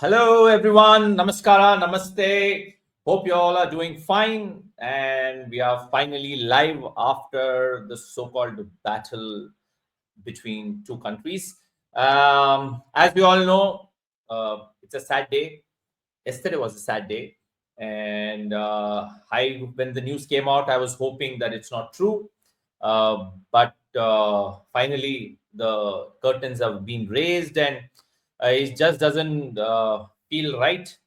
Hello, everyone. Namaskara, namaste. Hope you all are doing fine. And we are finally live after the so called battle between two countries. As we all know, it's a sad day. Yesterday was a sad day. And when the news came out, I was hoping that it's not true. But finally, the curtains have been raised, and it just doesn't feel right.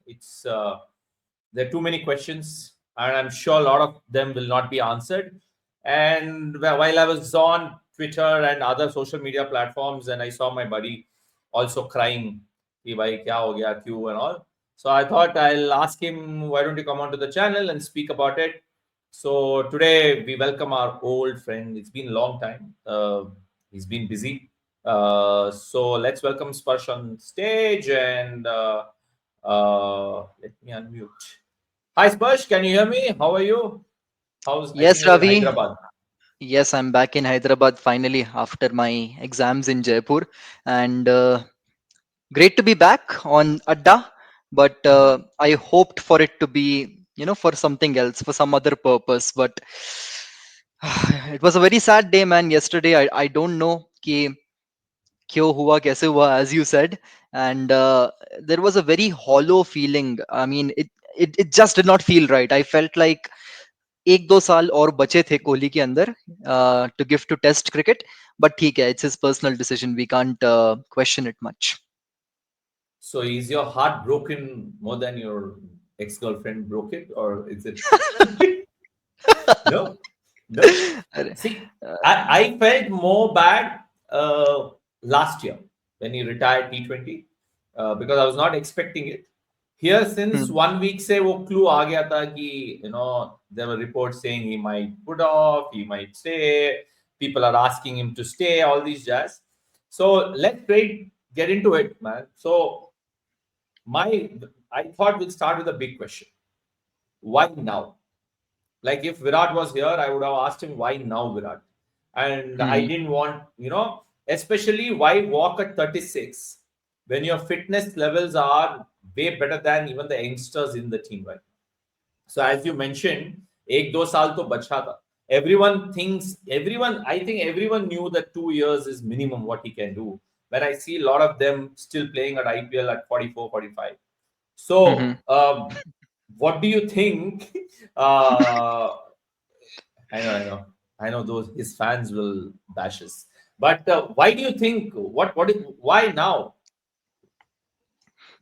There are too many questions, and I'm sure a lot of them will not be answered. And while I was on Twitter and other social media platforms, and I saw my buddy also crying, "Ki bhai, kya ho gaya, kyun," and all. So I thought I'll ask him, why don't you come onto the channel and speak about it? So today we welcome our old friend. It's been a long time. He's been busy. So let's welcome Sparsh on stage, and let me unmute. Hi Sparsh, can you hear me? How are you? I think Yes, you're in Ravi. Hyderabad. Yes, I'm back in Hyderabad finally after my exams in Jaipur, and great to be back on Adda. But Mhm. I hoped for it to be, for something else, for some other purpose. But it was a very sad day, man. Yesterday, I don't know कि क्यों हुआ, कैसे हुआ, as you said, and there was a very hollow feeling. I mean, it just did not feel right. I felt like एक दो साल और बचे थे कोहली के अंदर to give to test cricket, but ठीक है, it's his personal decision, we can't question it much. So is your heart broken more than your ex-girlfriend broke it, or is it? No, no. अरे, See, I felt more bad last year when he retired T20 because I was not expecting it. Here, since hmm, 1 week से वो clue आ गया था कि there were reports saying he might put off, he might stay. People are asking him to stay. All these jazz. So let's get into it, man. So my I thought we'll start with a big question. Why now? Like if Virat was here, I would have asked him why now, Virat. And I hmm, didn't want, especially why walk at 36 when your fitness levels are way better than even the youngsters in the team, right? So as you mentioned, ek do saal to bacha tha. I think everyone knew that 2 years is minimum what he can do. When I see a lot of them still playing at IPL at 44, 45. Hmm. So, what do you think? Uh, I know those his fans will bash us. But why do you think? Why now?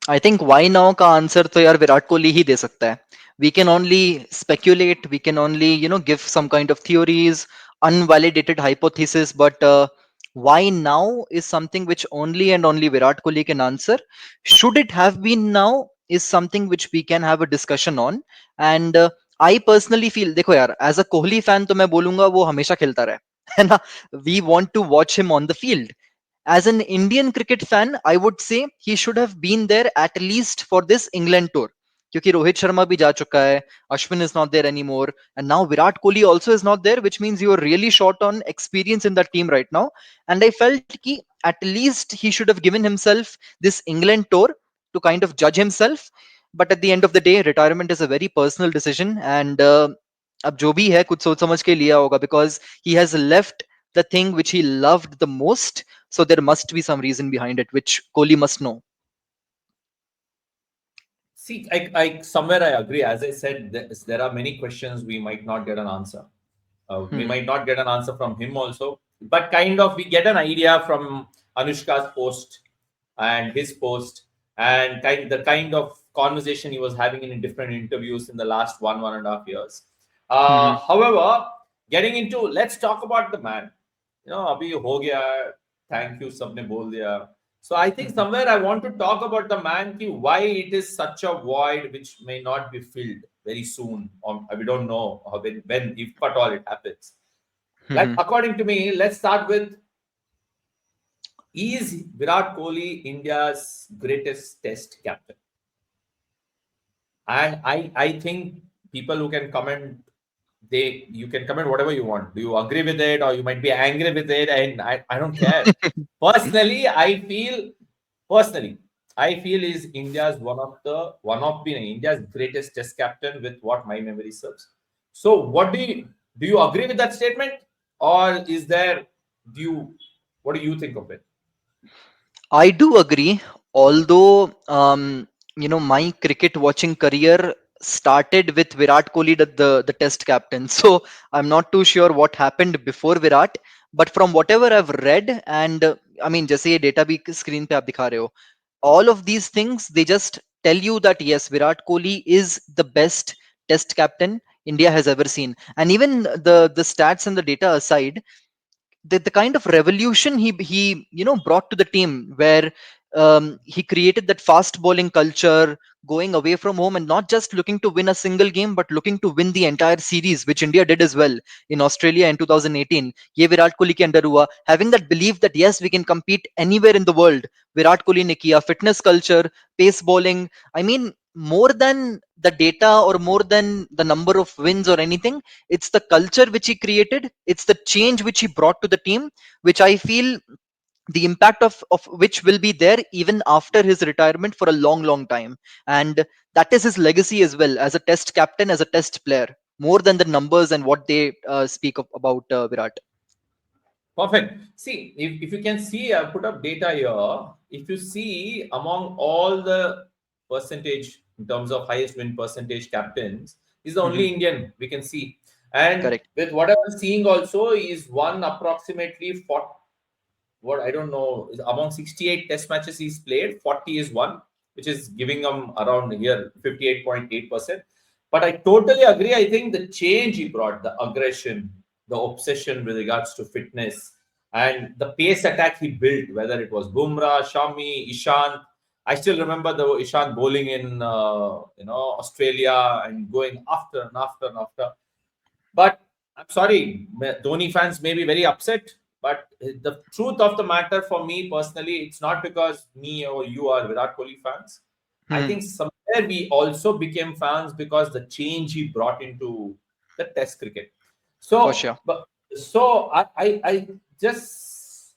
I think why now का answer तो यार विराट कोहली ही दे सकता है. We can only speculate, we can only give some kind of theories, unvalidated hypothesis, but why now is something which only and only Virat Kohli can answer. Should it have been now is something which we can have a discussion on. And I personally feel, देखो यार, as a Kohli fan तो मैं बोलूंगा वो हमेशा खेलता रहे, है ना. We want to watch him on the field. As an Indian cricket fan, I would say he should have been there at least for this England tour. क्योंकि रोहित शर्मा भी जा चुका है, Ashwin is not there anymore, and now Virat Kohli also is not there, which means you are really short on experience in that team right now. And I felt कि at least he should have given himself this England tour to kind of judge himself. But at the end of the day, retirement is a very personal decision, and अब जो भी है कुछ सोच समझ के लिया होगा, because he has left the thing which he loved the most. So there must be some reason behind it, which Kohli must know. See, I somewhere I agree. As I said, there are many questions we might not get an answer. We Hmm. might not get an answer from him also, but kind of we get an idea from Anushka's post and his post, and the kind of conversation he was having in different interviews in the last 1.5 years. Hmm. However, getting into, let's talk about the man. अभी हो गया. Thank you, सबने बोल दिया. So I think Hmm. somewhere I want to talk about the man, ki why it is such a void which may not be filled very soon, or we don't know when if at all it happens. Like Hmm. according to me, let's start with, is Virat Kohli India's greatest Test captain? And I think people who can comment, you can comment whatever you want. Do you agree with it, or you might be angry with it? And I don't care. Personally, I feel personally. I feel is India's one of being India's greatest test captain with what my memory serves. So do you agree with that statement, or is there do you what do you think of it? I do agree, although my cricket watching career started with Virat Kohli, the Test captain. So I'm not too sure what happened before Virat, but from whatever I've read, and I mean, जैसे ये data भी screen पे आप दिखा रहे हो, all of these things they just tell you that yes, Virat Kohli is the best Test captain India has ever seen, and even the stats and the data aside, the kind of revolution he brought to the team, where he created that fast bowling culture, going away from home and not just looking to win a single game but looking to win the entire series, which India did as well in Australia in 2018. Ye Virat Kohli ke andar hua, having that belief that yes, we can compete anywhere in the world. Virat Kohli ne kiya, fitness culture, pace bowling. I mean, more than the data or more than the number of wins or anything, it's the culture which he created, it's the change which he brought to the team, which I feel the impact of which will be there even after his retirement for a long, long time. And that is his legacy as well, as a test captain, as a test player, more than the numbers and what they speak about Virat. Perfect. See, if you can see, I put up data here. If you see among all the percentage in terms of highest win percentage captains, he's the Hmm. only Indian we can see. And Correct. with what I'm seeing also, is won approximately 40, what I don't know, among 68 test matches he's played, 40 is one, which is giving him around here 58.8%. But I totally agree. I think the change he brought, the aggression, the obsession with regards to fitness, and the pace attack he built, whether it was Bumrah, Shami, Ishant. I still remember the Ishant bowling in Australia and going after and after and after. But I'm sorry, Dhoni fans may be very upset. But the truth of the matter for me personally, it's not because me or you are Virat Kohli fans. I Hmm. think somewhere we also became fans because the change he brought into the Test cricket. For So, sure. but so I just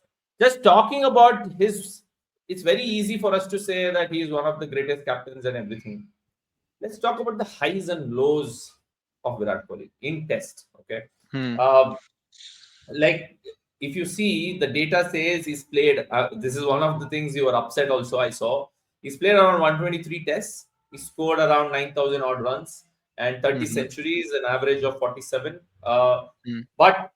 talking about his. It's very easy for us to say that he is one of the greatest captains and everything. Let's talk about the highs and lows of Virat Kohli in Test. Okay, Hmm. um, like if you see the data says he's played. This is one of the things you were upset. Also, I saw he's played around 123 tests. He scored around 9,000 odd runs and 30 Hmm. centuries, an average of 47. Hmm. But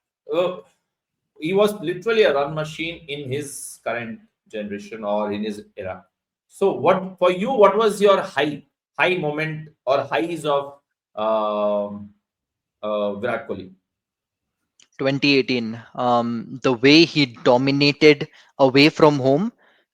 he was literally a run machine in his current generation or in his era. So, what for you? What was your high moment or highs of Virat Kohli? 2018, the way he dominated away from home,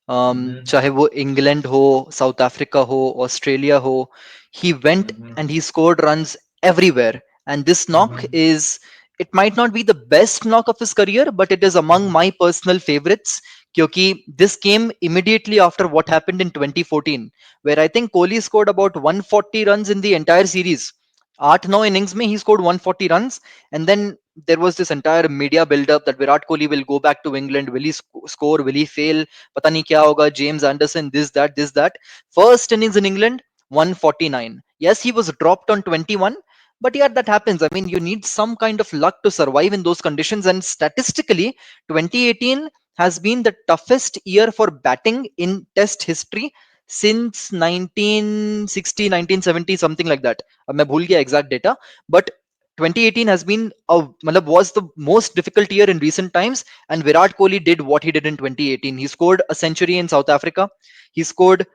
Mm-hmm, चाहे वो England हो, South Africa हो, Australia हो, he went mm-hmm, and he scored runs everywhere. And this knock mm-hmm, is, it might not be the best knock of his career, but it is among my personal favorites. क्योंकि this came immediately after what happened in 2014, where I think Kohli scored about 140 runs in the entire series. 8-9 innings में he scored 140 runs, and then there was this entire media build-up that Virat Kohli will go back to England. Will he score? Will he fail? पता नहीं क्या होगा. James Anderson, this, that, this, that. First innings in England, 149. Yes, he was dropped on 21, but yeah, that happens. I mean, you need some kind of luck to survive in those conditions. And statistically, 2018 has been the toughest year for batting in Test history since 1960, 1970, something like that. मैं भूल गया exact data, but 2018 has been matlab, was the most difficult year in recent times, and Virat Kohli did what he did in 2018. He scored a century in South Africa. He scored,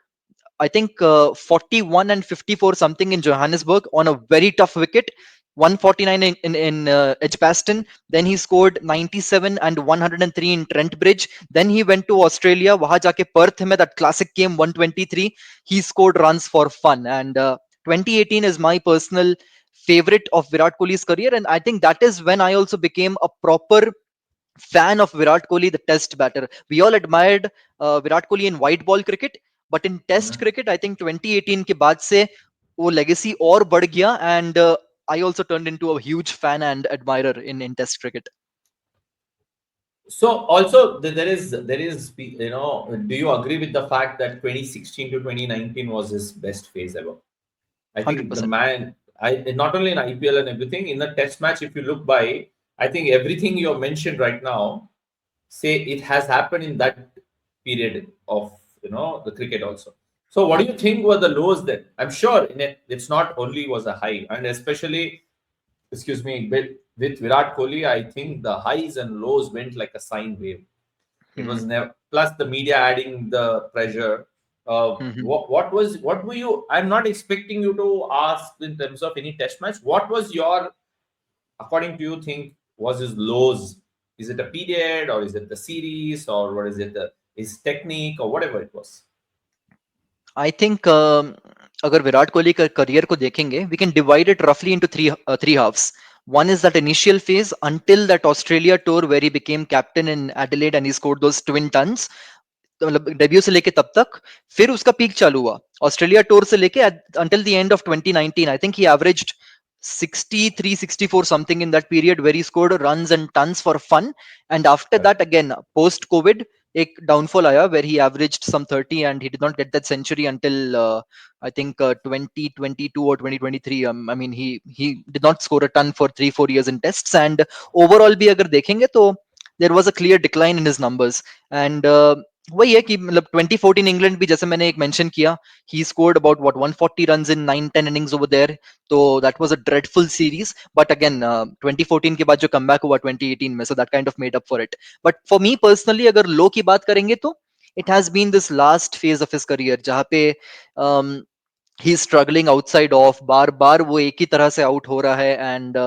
I think, 41 and 54 something in Johannesburg on a very tough wicket. 149 in Edgbaston. Then he scored 97 and 103 in Trent Bridge. Then he went to Australia. वहां जाके Perth में that classic game 123. He scored runs for fun. And 2018 is my personal favorite of Virat Kohli's career. And I think that is when I also became a proper fan of Virat Kohli, the Test batter. We all admired Virat Kohli in white ball cricket, but in Test mm-hmm. cricket, I think 2018 के बाद से वो legacy और बढ़ गया, and I also turned into a huge fan and admirer in Test cricket. So also there is do you agree with the fact that 2016 to 2019 was his best phase ever? I think the 100%. man, I not only in IPL and everything, in the test match, if you look by, I think everything you have mentioned right now, say it has happened in that period of the cricket also. So what do you think were the lows then? I'm sure in it, it's not only was a high, and especially, excuse me, with Virat Kohli, I think the highs and lows went like a sine wave. It Hmm. was never, plus the media adding the pressure. Hmm. What were you? I'm not expecting you to ask in terms of any test match. What was your, according to you, think was his lows? Is it a period, or is it the series, or what is it? The his technique, or whatever it was. I think अगर विराट कोहली का career को देखेंगे we can divide it रफली into three halves. One is that initial phase until that Australia tour where he became captain in Adelaide and he scored those twin tons. तो मतलब debut से लेके तब तक. फिर उसका पीक चालू हुआ ऑस्ट्रेलिया टूर से लेके until the end of 2019. I think he averaged 63, 64 something in that period where he scored runs and tons for fun. And after Correct. that, again, post COVID, एक downfall आया where he averaged some 30 and he did not get that century until I think 2022 or 2023. I mean, he did not score a ton for 3-4 years in tests. And overall भी अगर देखेंगे तो there was a clear decline in his numbers. And वही है कि मतलब 2014 England भी जैसे मैंने एक मेंशन किया, he scored about what 140 runs in 9-10 innings over there. तो that was a dreadful series. But again, 2014 के बाद जो comeback हुआ 2018 में, so that kind of made up for it. But for me personally, अगर low की बात करेंगे तो it has been this last phase of his career जहाँ पे um, he's struggling outside off, बार बार वो एक ही तरह से out हो रहा है. And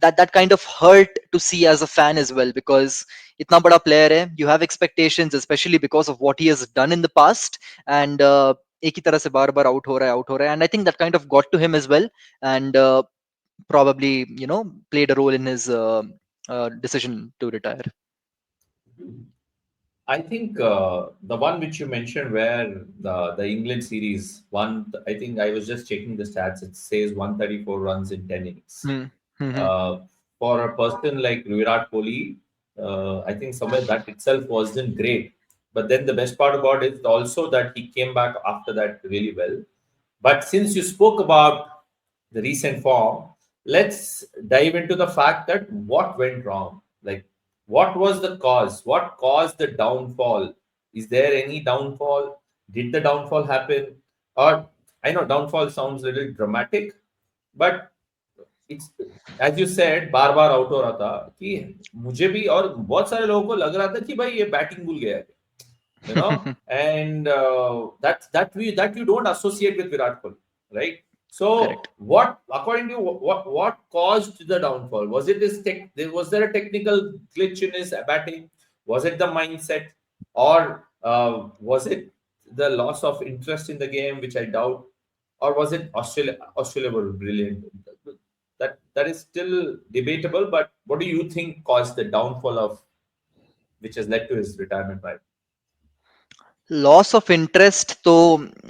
that kind of hurt to see as a fan as well, because इतना बड़ा player है, you have expectations especially because of what he has done in the past. And एक ही तरह से बार बार out हो रहा है, and I think that kind of got to him as well. And probably played a role in his decision to retire. I think the one which you mentioned, where the England series one, I think I was just checking the stats. It says 134 runs in 10 innings. Hmm. Hmm. Uh, for a person like Virat Kohli, I think somewhere that itself wasn't great. But then the best part about it is also that he came back after that really well. But since you spoke about the recent form, let's dive into the fact that what went wrong. Like, what was the cause? What caused the downfall? Is there any downfall? Did the downfall happen? Or I know downfall sounds a little dramatic, but it's, as you said, bar bar out हो रहा था कि मुझे भी और बहुत सारे लोगों को लग रहा था कि भाई ये बैटिंग भूल गया है, and that you don't associate with Virat Kohli, right? So Correct. what, according to you, what caused the downfall? Was it this was there a technical glitch in his batting? Was it the mindset, or was it the loss of interest in the game, which I doubt, or was it Australia were brilliant? That is still debatable. But what do you think caused the downfall of, which has led to his retirement? Right? Loss of interest तो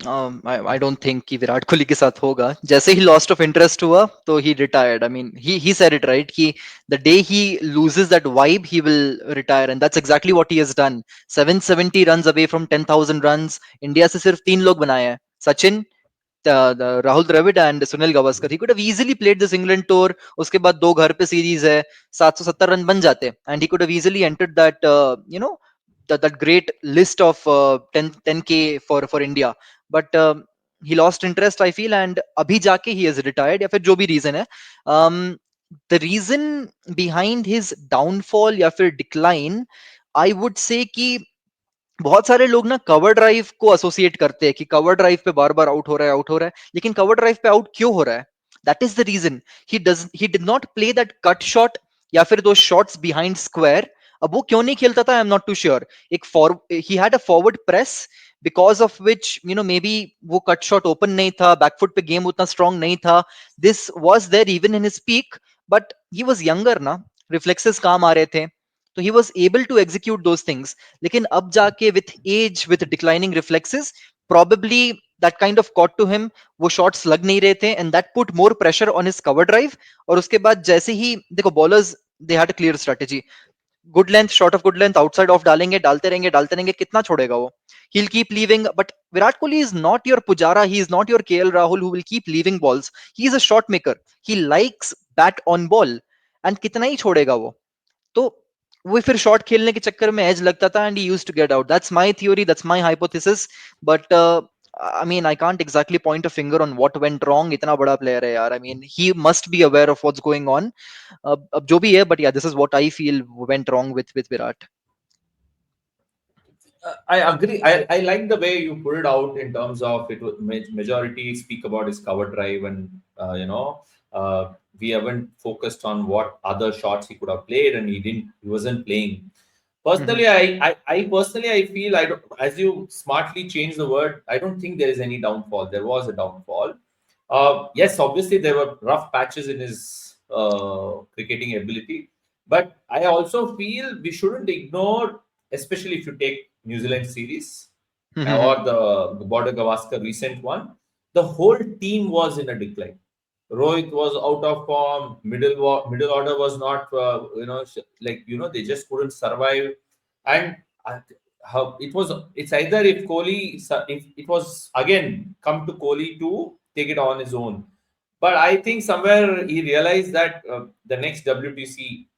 I don't think कि विराट कोहली के साथ होगा. जैसे ही loss of interest हुआ तो he retired. I mean he said it right कि the day he loses that vibe he will retire, and that's exactly what he has done. 770 runs away from 10,000 runs. India से सिर्फ तीन लोग बनाए हैं, Sachin, Rahul Dravid and Sunil Gavaskar. He could have easily played this England tour. उसके बाद दो घर पे सीरीज है, 770 रन बन जाते, and he could have easily entered that that great list of 10k for India. But he lost interest, I feel, and abhi jaake he has retired या फिर जो भी reason है. um, the reason behind his downfall या फिर decline, I would say कि बहुत सारे लोग ना कवर ड्राइव को एसोसिएट करते हैं कि कवर ड्राइव पे बार बार आउट हो रहा है, लेकिन कवर ड्राइव पे आउट क्यों हो रहा है? That is the reason. He did not play that cut shot या फिर दो शॉट्स बिहाइंड स्क्वायर. अब वो क्यों नहीं खेलता था, I am not too sure. एक he had a forward press because of which maybe वो कट शॉट ओपन नहीं था, बैकफुट पे गेम उतना स्ट्रांग नहीं था. This was there even in his peak, but he was younger ना, reflexes काम आ रहे थे, तो he was able to execute those things. लेकिन अब जाके with age, with declining reflexes, probably that kind of caught to him. वो शॉट्स लग नहीं रहे थे, and that put more pressure on his cover drive. और उसके बाद जैसे ही देखो bowlers, they had a clear strategy. Good length, shot of good length, outside of डालेंगे, डालते रहेंगे, कितना छोड़ेगा वो? He'll keep leaving, but Virat Kohli is not your Pujara, he is not your KL Rahul who will keep leaving balls. He is a shot maker, he likes bat on ball, and कितना ही छोड़ेगा वो? तो वो फिर shot खेलने के चक्कर में एज लगता था, and he used to get out. That's my theory, that's my hypothesis. But I mean, I can't exactly point a finger on what went wrong. इतना बड़ा प्लेयर है यार. I mean, he must be aware of what's going on. अब जो भी है, but yeah, this is what I feel went wrong with Virat. I agree. I like the way you put it out in terms of it. Majority speak about his cover drive, and we haven't focused on what other shots he could have played, and he wasn't playing. Mhm. Personally, I personally I feel I don't, as you smartly change the word, I don't think there is any downfall. There was a downfall. Yes, obviously there were rough patches in his cricketing ability, but I also feel we shouldn't ignore, especially if you take New Zealand series Mhm. or the Border Gavaskar recent one, the whole team was in a decline. Rohit was out of form. Middle order was not, they just couldn't survive. And how it was, it's either if Kohli, if it was again come to Kohli to take it on his own. But I think somewhere he realized that the next WTC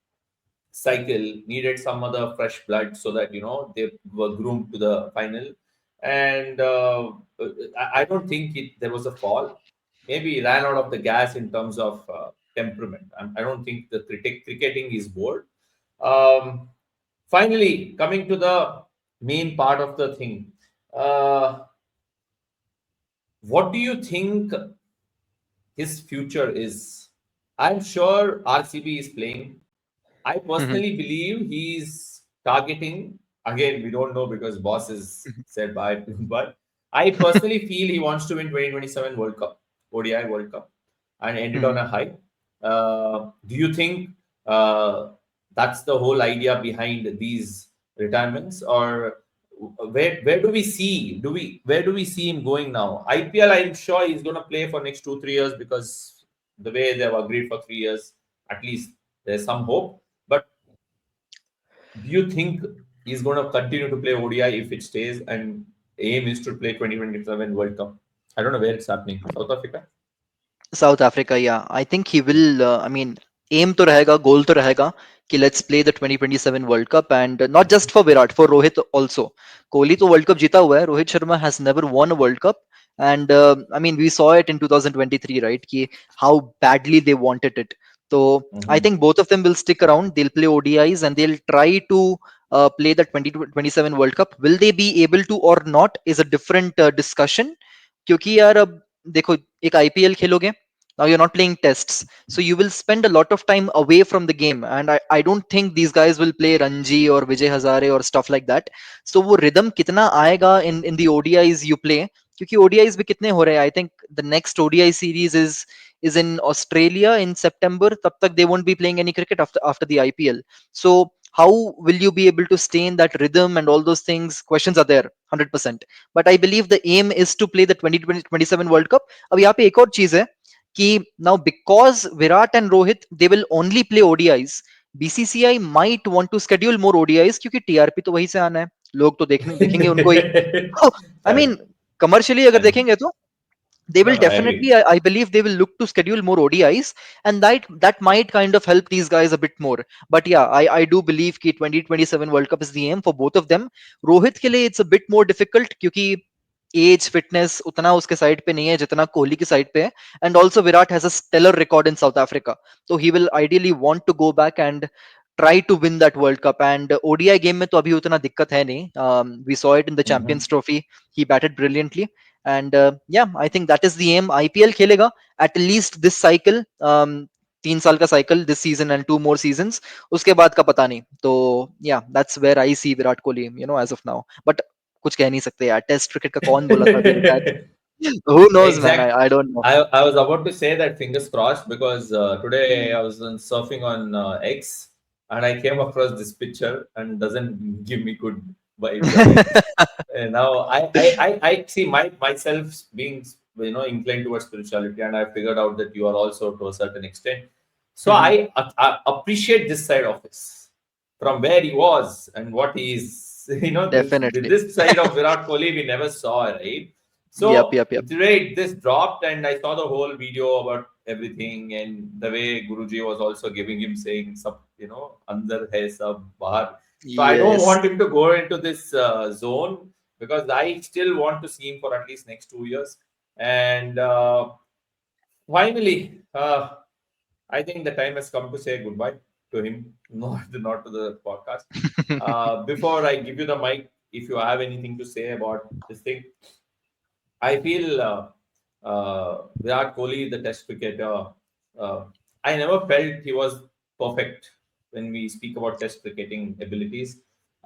cycle needed some other fresh blood so that they were groomed to the final. And I don't think there was a fall. Maybe he ran out of the gas in terms of temperament. I don't think the cricketing is bored. um, Finally, coming to the main part of the thing, uh, what do you think his future is? I'm sure RCB is playing. I Mhm. personally believe he's targeting. Again, we don't know because boss has said bye. But I personally feel he wants to win 2027 World Cup, ODI World Cup, and end it on Mhm. a high. Do you think that's the whole idea behind these retirements, or where do we see where do we see him going now? IPL, I'm sure he's going to play for next 2 3 years because the way they've agreed for 3 years, at least there's some hope. But do you think he's going to continue to play ODI if it stays and aim is to play 2027 World Cup? I don't know where it's happening. South Africa? South Africa, yeah. I think he will, I mean, aim to rahega, goal to rahega कि let's play the 2027 World Cup, and not just for Virat, for Rohit also. Kohli तो World Cup जीता हुआ है. Rohit Sharma has never won a World Cup, and I mean, we saw it in 2023, right? कि how badly they wanted it. So I Hmm. think both of them will stick around. They'll play ODIs and they'll try to play the 2027 World Cup. Will they be able to or not is a different discussion. क्योंकि यार अब देखो, एक IPL खेलोगे, now you're not playing tests, so you will spend a lot of time away from the game, and I don't think these guys will play Ranji or Vijay Hazare or stuff like that. So वो rhythm कितना आएगा in the ODIs you play, क्योंकि ODIs भी कितने हो रहे हैं. I think the next ODI series is in Australia in September. तब तक they won't be playing any cricket after the IPL. So how will you be able to stay in that rhythm and all those things? Questions are there 100%. But I believe the aim is to play the 2027 World Cup. अब यहाँ पे एक और चीज है कि now because Virat and Rohit they will only play ODIs, BCCI might want to schedule more ODIs क्योंकि TRP तो वहीं से आना है, लोग तो देखेंगे उनको ही. I mean, Correct. commercially अगर And देखेंगे तो they no, will no, I agree. definitely, I believe they will look to schedule more ODIs, and that might kind of help these guys a bit more. But yeah, I do believe कि 2027 World Cup is the aim for both of them. Rohit के लिए it's a bit more difficult क्योंकि as fitness उतना उसके side पे नहीं है जितना कोहली की साइड पे है. And also Virat has a stellar record in South Africa, तो he will ideally want to go back and try to win that World Cup. And ODI game में तो अभी उतना दिक्कत है नहीं. We saw it in the Hmm. Champions Trophy, he batted brilliantly. And yeah, I think that is the aim. IPL खेलेगा at least this cycle, 3 साल का cycle, this season and 2 more seasons. उसके बाद का पता नहीं. तो yeah, that's where I see Virat Kohli as of now. But कुछ कह नहीं सकते यार, टेस्ट क्रिकेट का कौन बोला था अभी retire. Who knows man, Exact. I don't know. I was about to say that fingers crossed because today I was surfing on X and I came across this picture and doesn't give me good vibes again. And now I see myself being inclined towards spirituality, and I figured out that you are also to a certain extent. So I appreciate this side of this. from where he was and what he is. Definitely. This side of Virat Kohli we never saw, right? Yep, So yep, yep. great, this dropped, and I saw the whole video about everything, and the way Guruji was also giving him saying, "Sab, andar hai sab bahar." So I don't Yes. want him to go into this zone, because I still want to see him for at least next 2 years. And finally, I think the time has come to say goodbye to him, not to the podcast. Before I give you the mic, if you have anything to say about this thing, I feel Virat Kohli, the Test cricketer, uh, I never felt he was perfect when we speak about Test cricketing abilities.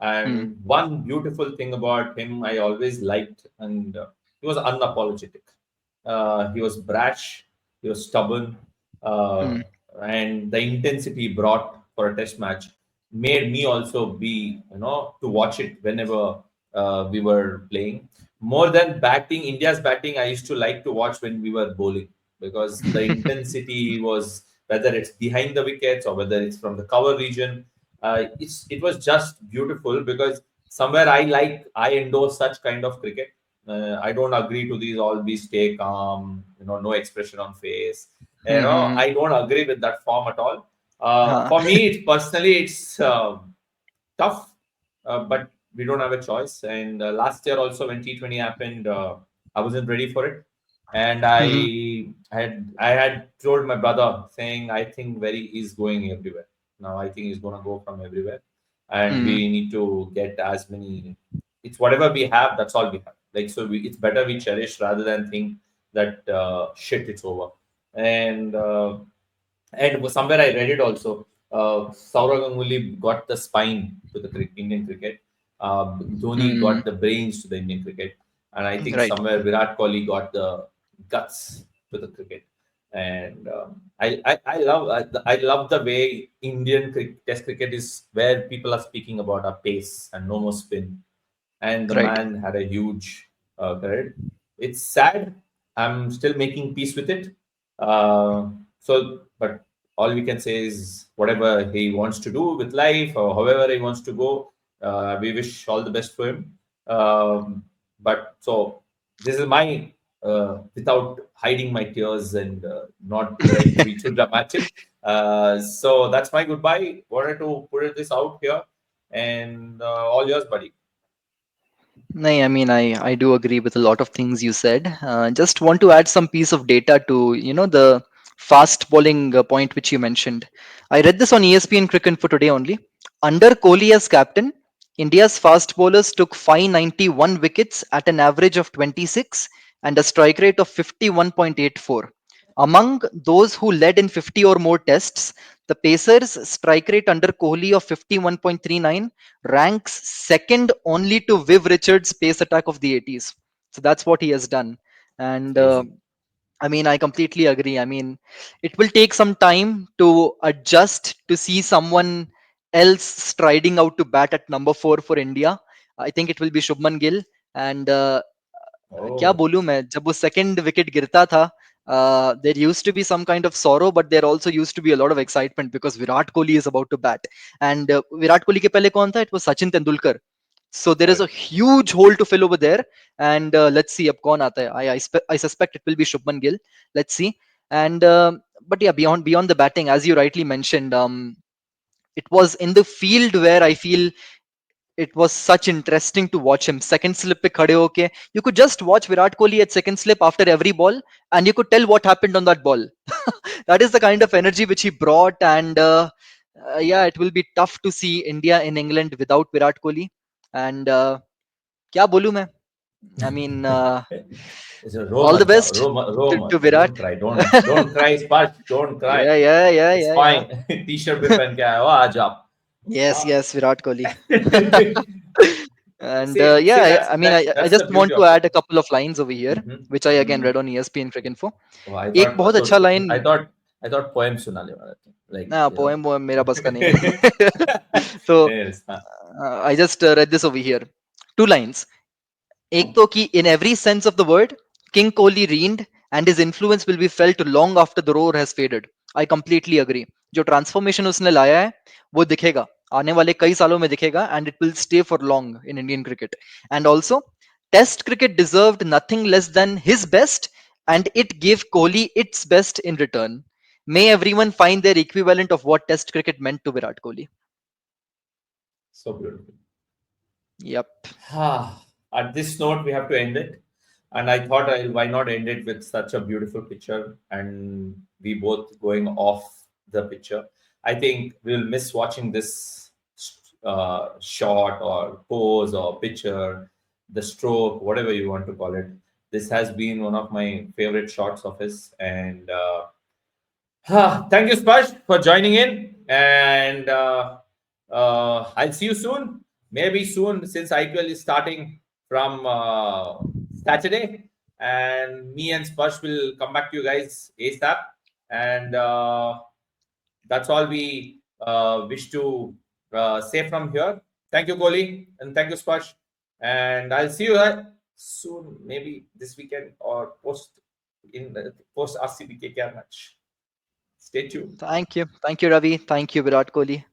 Hmm. And one beautiful thing about him I always liked, and he was unapologetic. He was brash, he was stubborn, uh, Hmm. and the intensity he brought for a Test match made me also be, to watch it whenever we were playing. More than batting, India's batting, I used to like to watch when we were bowling, because the intensity was, whether it's behind the wickets or whether it's from the cover region, it was just beautiful, because somewhere I endorse such kind of cricket. I don't agree to these all be stay calm, no expression on face. Hmm. Hmm. I don't agree with that form at all. Huh. For me, personally, it's tough, but we don't have a choice. And last year also, when T20 happened, I wasn't ready for it, and Hmm. I had told my brother, saying, I think very is going everywhere now. I think he's going to go from everywhere, and Hmm. we need to get as many. It's whatever we have. That's all we have. Like, so, it's better we cherish rather than think that shit, it's over. And somewhere I read it also. Saurav Ganguly got the spine to the Indian cricket. Dhoni Hmm. got the brains to the Indian cricket, and I think Right. somewhere Virat Kohli got the guts to the cricket. And I love the way Indian Test cricket is, where people are speaking about a pace and no more spin, and the Right. man had a huge career. It's sad. I'm still making peace with it. But all we can say is, whatever he wants to do with life, or however he wants to go, we wish all the best for him. Um, but so this is my, without hiding my tears and not trying to be too dramatic. So that's my goodbye. Wanted to put this out here, and all yours, buddy. No, I mean, I do agree with a lot of things you said. Just want to add some piece of data to, the fast bowling point which you mentioned. I read this on ESPN Cricket for today only. Under Kohli as captain, India's fast bowlers took 591 wickets at an average of 26 and a strike rate of 51.84. Among those who led in 50 or more tests, the Pacers' strike rate under Kohli of 51.39 ranks second only to Viv Richards' pace attack of the 80s. So that's what he has done. And Crazy. I mean, I completely agree. I mean, it will take some time to adjust to see someone else striding out to bat at number 4 for India. I think it will be Shubman Gill. And क्या Oh, बोलूं मैं जब वो second wicket गिरता था there used to be some kind of sorrow but there also used to be a lot of excitement because Virat Kohli is about to bat and Virat Kohli के पहले कौन था? It was Sachin Tendulkar. So there is a correct. huge hole to fill over there and let's see अब कौन आता है. I suspect it will be Shubman Gill. Let's see. And but yeah, beyond the batting, as you rightly mentioned, it was in the field where I feel it was such interesting to watch him. Second slip pe khade hoke, you could just watch Virat Kohli at second slip after every ball, and you could tell what happened on that ball. That is the kind of energy which he brought, and yeah, it will be tough to see India in England without Virat Kohli. And क्या बोलूं मैं? I mean, So row all the मत जाओ, best row to मत, Virat. don't cry, don't cry, Sparsh, don't cry. Yeah, yeah, yeah, It's yeah, fine. yeah. T-shirt भी पहन के आया हो, आज आप. Yes, हाँ. yes, Virat Kohli. And yeah, See, that's I mean, that's I that's the just want beauty to of it. add a couple of lines over here, which I again Mm-hmm. read on ESPN Cricket Info. Oh, I एक thought बहुत so. अच्छा line I thought I thought poem सुनाने वाला था. Like, ना you know. Poem वोएम मेरा बस का नहीं है. So Yes. हाँ. I just read this over here. Two lines. एक तो कि in every sense of the word, King Kohli reigned and his influence will be felt long after the roar has faded. I completely agree. जो transformation उसने लाया है, वो दिखेगा आने वाले कई सालों में दिखेगा, and it will stay for long in Indian cricket. And also, Test cricket deserved nothing less than his best, and it gave Kohli its best in return. May everyone find their equivalent of what Test cricket meant to Virat Kohli. So beautiful. Yep. At this note, we have to end it. And I thought, why not end it with such a beautiful picture and we both going off the picture. I think we'll miss watching this shot or pose or picture, the stroke, whatever you want to call it. This has been one of my favorite shots of his. And thank you, Sparsh, for joining in. And I'll see you soon. Maybe soon, since IPL is starting from Saturday. And me and Sparsh will come back to you guys ASAP. And that's all we wish to say from here. Thank you, Kohli. And thank you, Sparsh. And I'll see you soon, maybe this weekend or post RCB KKR match. Stay tuned. Thank you. Thank you, Ravi. Thank you, Virat Kohli.